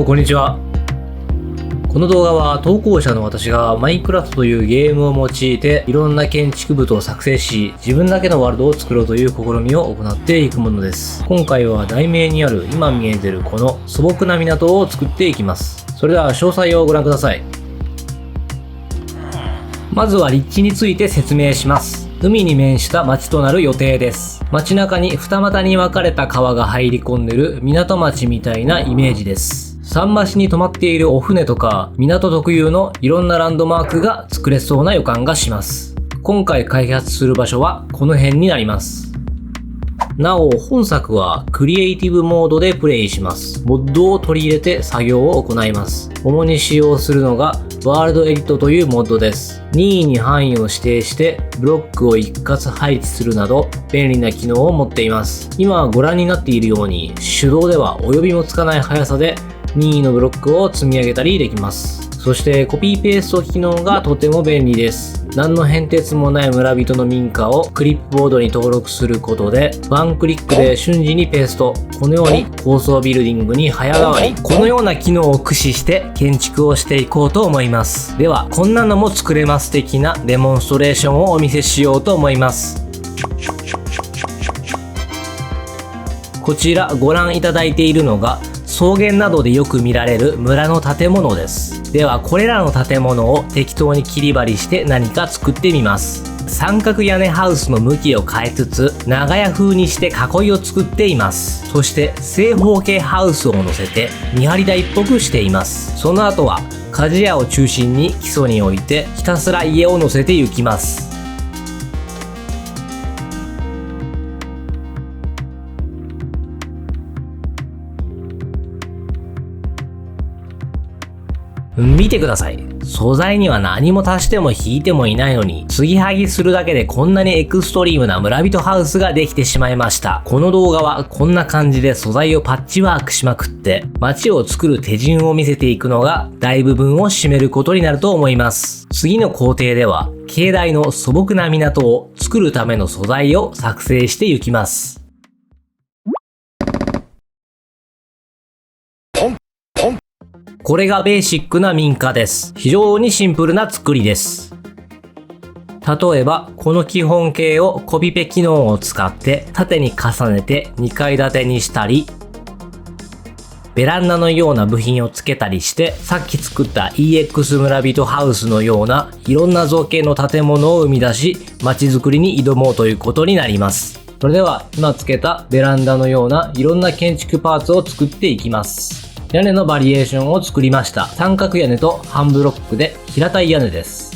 こんにちは。この動画は投稿者の私がマインクラフトというゲームを用いていろんな建築物を作成し、自分だけのワールドを作ろうという試みを行っていくものです。今回は題名にある今見えてるこの素朴な港を作っていきます。それでは詳細をご覧ください。まずは立地について説明します。海に面した町となる予定です。街中に二股に分かれた川が入り込んでる港町みたいなイメージです。桟橋に止まっているお船とか港特有のいろんなランドマークが作れそうな予感がします。今回開発する場所はこの辺になります。なお、本作はクリエイティブモードでプレイします。モッドを取り入れて作業を行います。主に使用するのがワールドエディットというモッドです。任意に範囲を指定してブロックを一括配置するなど便利な機能を持っています。今ご覧になっているように手動では及びもつかない速さで任意のブロックを積み上げたりできます。そしてコピーペースト機能がとても便利です。何の変哲もない村人の民家をクリップボードに登録することでワンクリックで瞬時にペースト。このように高層ビルディングに早変わり。このような機能を駆使して建築をしていこうと思います。ではこんなのも作れます的なデモンストレーションをお見せしようと思います。こちらご覧いただいているのが草原などでよく見られる村の建物です。ではこれらの建物を適当に切り張りして何か作ってみます。三角屋根ハウスの向きを変えつつ長屋風にして囲いを作っています。そして正方形ハウスを乗せて見張り台っぽくしています。その後は鍛冶屋を中心に基礎に置いてひたすら家を乗せていきます。見てください。素材には何も足しても引いてもいないのに、継ぎはぎするだけでこんなにエクストリームな村人ハウスができてしまいました。この動画はこんな感じで素材をパッチワークしまくって、街を作る手順を見せていくのが大部分を占めることになると思います。次の工程では、境内の素朴な港を作るための素材を作成していきます。これがベーシックな民家です。非常にシンプルな作りです。例えば、この基本形をコピペ機能を使って縦に重ねて2階建てにしたり、ベランダのような部品をつけたりして、さっき作った EX 村人ハウスのようないろんな造形の建物を生み出し、街づくりに挑もうということになります。それでは、今つけたベランダのようないろんな建築パーツを作っていきます。屋根のバリエーションを作りました。三角屋根と半ブロックで平たい屋根です。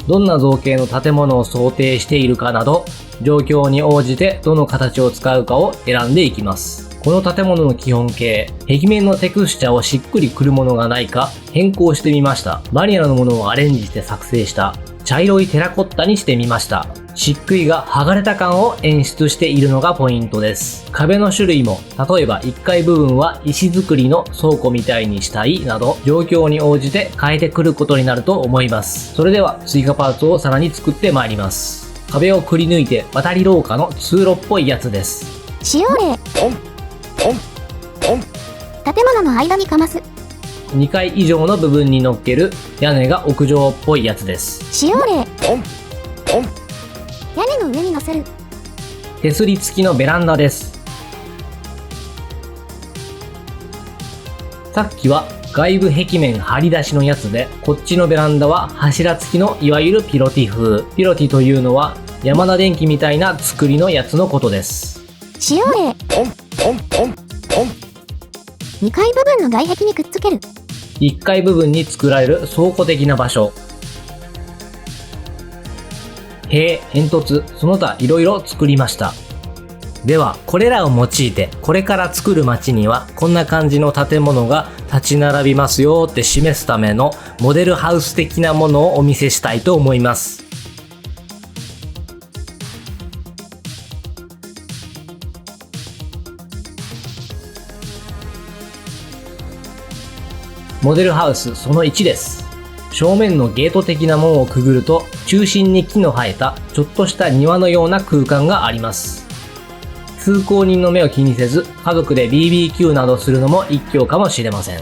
どんな造形の建物を想定しているかなど、状況に応じてどの形を使うかを選んでいきます。この建物の基本形、壁面のテクスチャーをしっくりくるものがないか変更してみました。バニラのものをアレンジして作成した茶色いテラコッタにしてみました。漆喰が剥がれた感を演出しているのがポイントです。壁の種類も、例えば1階部分は石造りの倉庫みたいにしたいなど、状況に応じて変えてくることになると思います。それでは追加パーツをさらに作ってまいります。壁をくり抜いて渡り廊下の通路っぽいやつです。使用例建物の間にかます。2階以上の部分に乗っける屋根が屋上っぽいやつです。使用例屋根の上に乗せる。手すり付きのベランダです。さっきは外部壁面張り出しのやつで、こっちのベランダは柱付きのいわゆるピロティ風。ピロティというのはヤマダ電機みたいな作りのやつのことです。使用例2階部分の外壁にくっつける。1階部分に作られる倉庫的な場所。塀、煙突、その他いろいろ作りました。では、これらを用いて、これから作る街には、こんな感じの建物が立ち並びますよって示すためのモデルハウス的なものをお見せしたいと思います。モデルハウスその1です。正面のゲート的な門をくぐると中心に木の生えたちょっとした庭のような空間があります。通行人の目を気にせず、家族で BBQ などするのも一興かもしれません。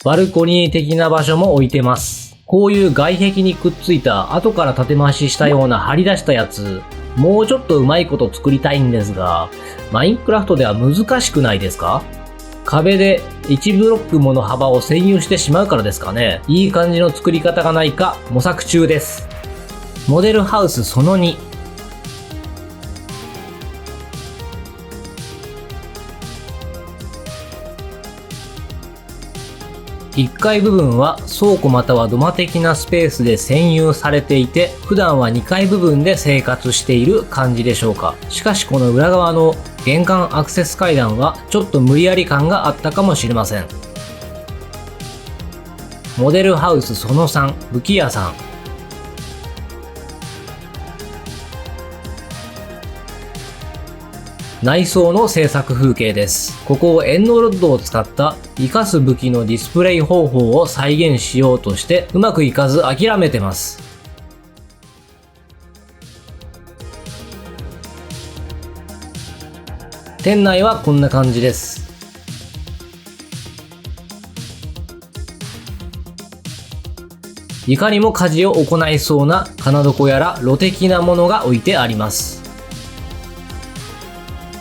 バルコニー的な場所も置いてます。こういう外壁にくっついた後から縦回ししたような張り出したやつ、もうちょっとうまいこと作りたいんですが、マインクラフトでは難しくないですか？壁で1ブロックもの幅を占有してしまうからですかね。いい感じの作り方がないか模索中です。モデルハウスその2。1階部分は倉庫または土間的なスペースで占有されていて、普段は2階部分で生活している感じでしょうか。しかしこの裏側の玄関アクセス階段はちょっと無理やり感があったかもしれません。モデルハウスその3、武器屋さん。内装の制作風景です。ここをエンドロッドを使った活かす武器のディスプレイ方法を再現しようとしてうまくいかず諦めてます。店内はこんな感じです。いかにも家事を行いそうな金床やら炉的なものが置いてあります。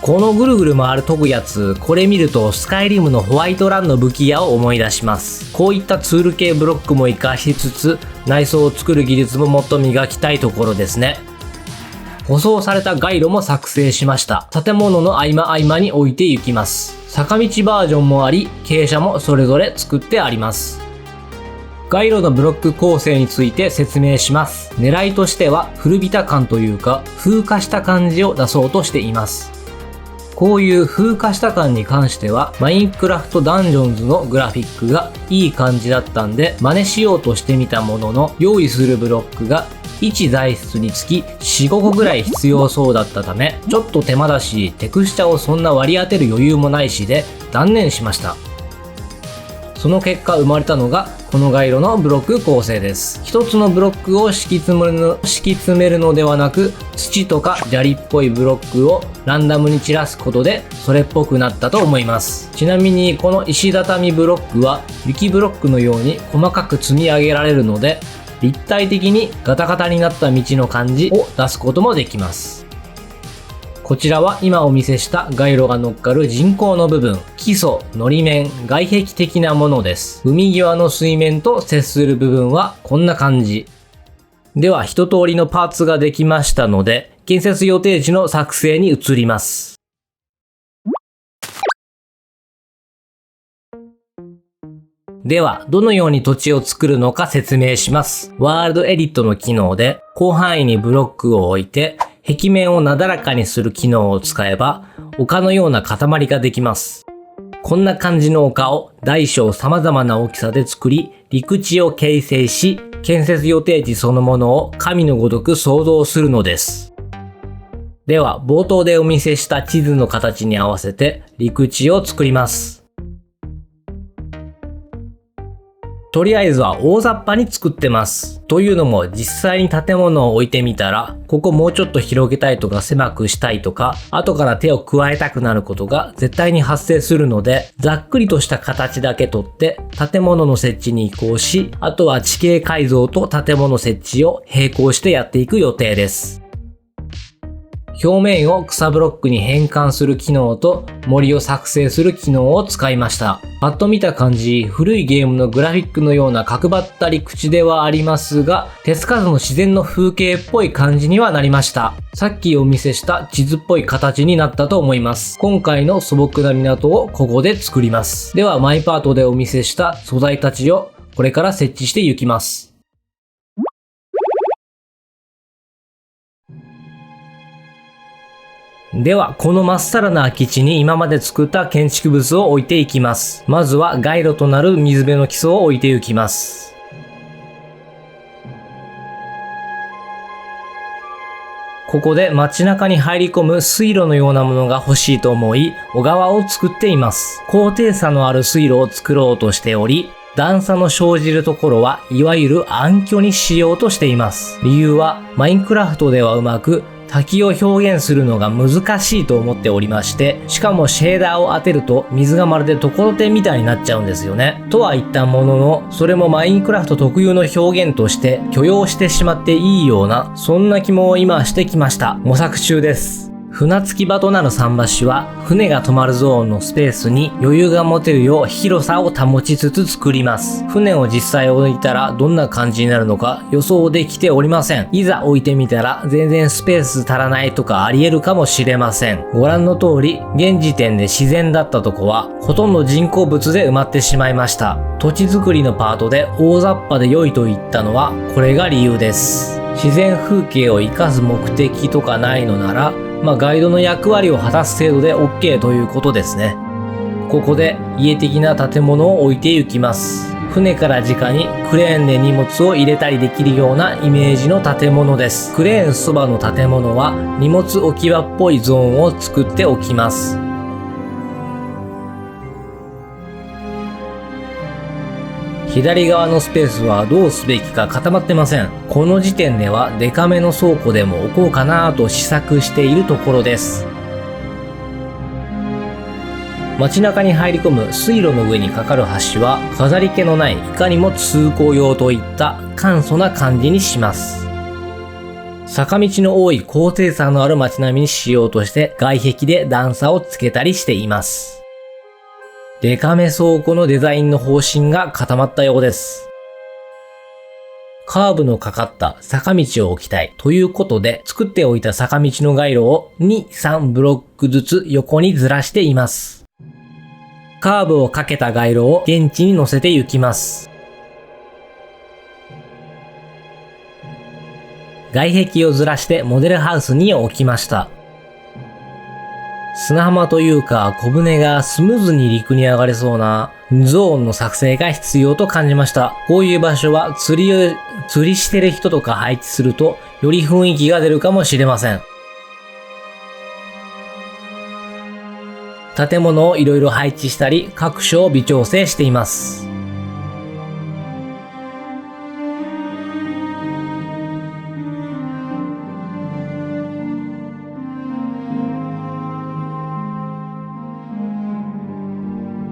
このぐるぐる回る研ぐやつ、これ見るとスカイリムのホワイトランの武器屋を思い出します。こういったツール系ブロックも活かしつつ、内装を作る技術ももっと磨きたいところですね。舗装された街路も作成しました。建物の合間合間に置いていきます。坂道バージョンもあり、傾斜もそれぞれ作ってあります。街路のブロック構成について説明します。狙いとしては古びた感というか、風化した感じを出そうとしています。こういう風化した感に関しては、マインクラフトダンジョンズのグラフィックがいい感じだったんで、真似しようとしてみたものの、用意するブロックが1材質につき 4,5 個ぐらい必要そうだったため、ちょっと手間だし、テクスチャをそんな割り当てる余裕もないしで、断念しました。その結果生まれたのが、この街路のブロック構成です。一つのブロックを敷き詰めるのではなく、土とか砂利っぽいブロックをランダムに散らすことで、それっぽくなったと思います。ちなみに、この石畳ブロックは、雪ブロックのように細かく積み上げられるので、立体的にガタガタになった道の感じを出すこともできます。こちらは今お見せした街路が乗っかる人工の部分、基礎、のり面、外壁的なものです。海際の水面と接する部分はこんな感じ。では一通りのパーツができましたので、建設予定地の作成に移ります。では、どのように土地を作るのか説明します。ワールドエディットの機能で、広範囲にブロックを置いて、壁面をなだらかにする機能を使えば、丘のような塊ができます。こんな感じの丘を大小様々な大きさで作り、陸地を形成し、建設予定地そのものを神のごとく創造するのです。では、冒頭でお見せした地図の形に合わせて陸地を作ります。とりあえずは大雑把に作ってます。というのも実際に建物を置いてみたら、ここもうちょっと広げたいとか狭くしたいとか、後から手を加えたくなることが絶対に発生するので、ざっくりとした形だけとって建物の設置に移行し、あとは地形改造と建物設置を並行してやっていく予定です。表面を草ブロックに変換する機能と森を作成する機能を使いました。パッと見た感じ、古いゲームのグラフィックのような角張った陸地ではありますが、手つかずの自然の風景っぽい感じにはなりました。さっきお見せした地図っぽい形になったと思います。今回の素朴な港をここで作ります。ではマイパートでお見せした素材たちをこれから設置していきます。では、このまっさらな空き地に今まで作った建築物を置いていきます。まずは街路となる水辺の基礎を置いていきます。ここで街中に入り込む水路のようなものが欲しいと思い、小川を作っています。高低差のある水路を作ろうとしており、段差の生じるところはいわゆる暗渠にしようとしています。理由はマインクラフトではうまく滝を表現するのが難しいと思っておりまして、しかもシェーダーを当てると水がまるでところてんみたいになっちゃうんですよね。とは言ったものの、それもマインクラフト特有の表現として許容してしまっていいような、そんな気も今してきました。模索中です。船着き場となる桟橋は船が止まるゾーンのスペースに余裕が持てるよう広さを保ちつつ作ります。船を実際置いたらどんな感じになるのか予想できておりません。いざ置いてみたら全然スペース足らないとかあり得るかもしれません。ご覧の通り現時点で自然だったとこはほとんど人工物で埋まってしまいました。土地作りのパートで大雑把で良いと言ったのはこれが理由です。自然風景を生かす目的とかないのならガイドの役割を果たす程度で OK ということですね。ここで家的な建物を置いて行きます。船から直にクレーンで荷物を入れたりできるようなイメージの建物です。クレーンそばの建物は荷物置き場っぽいゾーンを作っておきます。左側のスペースはどうすべきか固まってません。この時点ではデカめの倉庫でも置こうかなと試作しているところです。街中に入り込む水路の上にかかる橋は飾り気のないいかにも通行用といった簡素な感じにします。坂道の多い高低差のある街並みにしようとして外壁で段差をつけたりしています。デカめ倉庫のデザインの方針が固まったようです。カーブのかかった坂道を置きたいということで作っておいた坂道の街路を2、3ブロックずつ横にずらしています。カーブをかけた街路を現地に乗せて行きます。外壁をずらしてモデルハウスに置きました。砂浜というか小舟がスムーズに陸に上がれそうなゾーンの作成が必要と感じました。こういう場所は釣りしてる人とか配置するとより雰囲気が出るかもしれません。建物をいろいろ配置したり各所を微調整しています。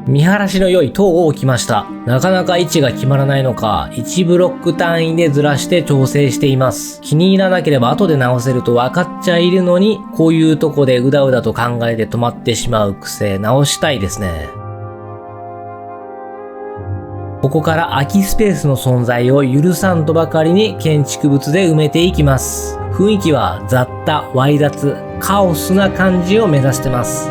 見晴らしの良い塔を置きました。なかなか位置が決まらないのか、1ブロック単位でずらして調整しています。気に入らなければ後で直せると分かっちゃいるのに、こういうとこでうだうだと考えて止まってしまう癖、直したいですね。ここから空きスペースの存在を許さんとばかりに建築物で埋めていきます。雰囲気は雑多、わい雑、カオスな感じを目指してます。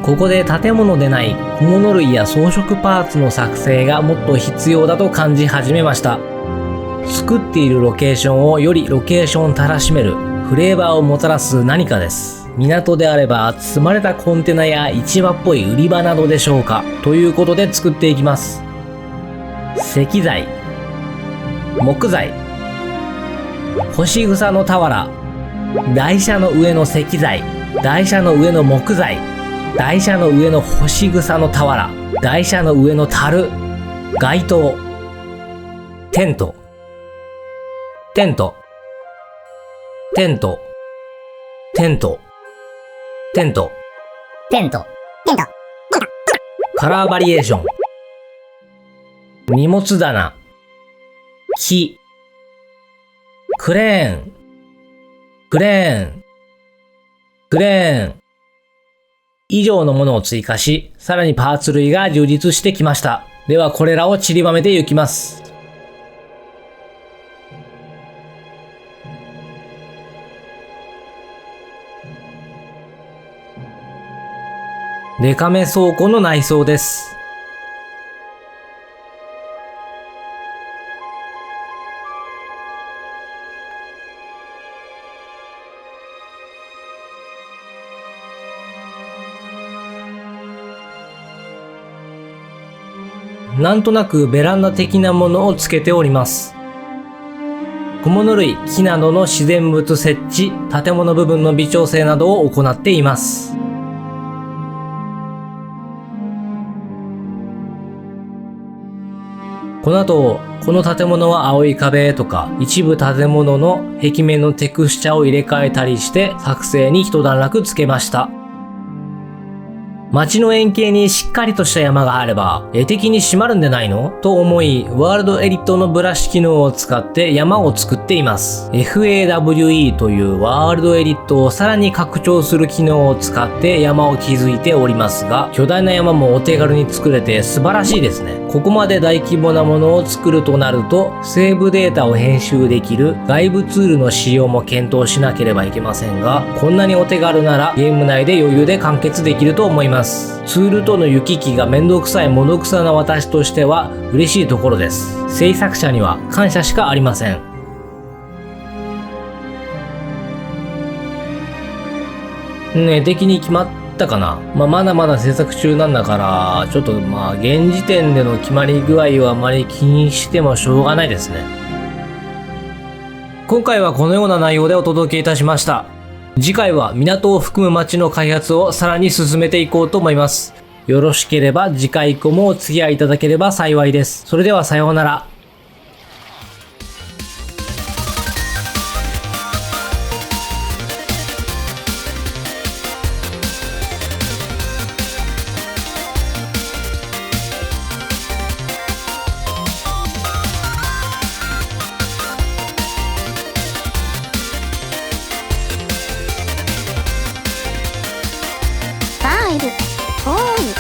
ここで建物でない小物類や装飾パーツの作成がもっと必要だと感じ始めました。作っているロケーションをよりロケーションたらしめるフレーバーをもたらす何かです。港であれば積まれたコンテナや市場っぽい売り場などでしょうか。ということで作っていきます。石材、木材、干し草の俵、台車の上の石材、台車の上の木材、台車の上の干し草の俵、台車の上の樽、街灯、テント、テント、テント、テント、テント、テント。カラーバリエーション、荷物棚、木、クレーン、クレーン、クレーン、以上のものを追加し、さらにパーツ類が充実してきました。ではこれらを散りばめていきます。デカめ倉庫の内装です。なんとなくベランダ的なものをつけております。小物類、木などの自然物設置、建物部分の微調整などを行っています。この後、この建物は青い壁とか、一部建物の壁面のテクスチャを入れ替えたりして、作成に一段落つけました。街の円形にしっかりとした山があれば、絵的に締まるんでないのと思い、ワールドエリットのブラシ機能を使って山を作っています。FAWE というワールドエリットをさらに拡張する機能を使って山を築いておりますが、巨大な山もお手軽に作れて素晴らしいですね。ここまで大規模なものを作るとなると、セーブデータを編集できる外部ツールの使用も検討しなければいけませんが、こんなにお手軽ならゲーム内で余裕で完結できると思います。ツールとの行き来がめんどくさいもどくさな私としては嬉しいところです。制作者には感謝しかありません。ね、的に決まったかな。まだまだ制作中なんだから、ちょっと現時点での決まり具合はあまり気にしてもしょうがないですね。今回はこのような内容でお届けいたしました。次回は港を含む街の開発をさらに進めていこうと思います。よろしければ次回以降もお付き合いいただければ幸いです。それではさようなら。5、4、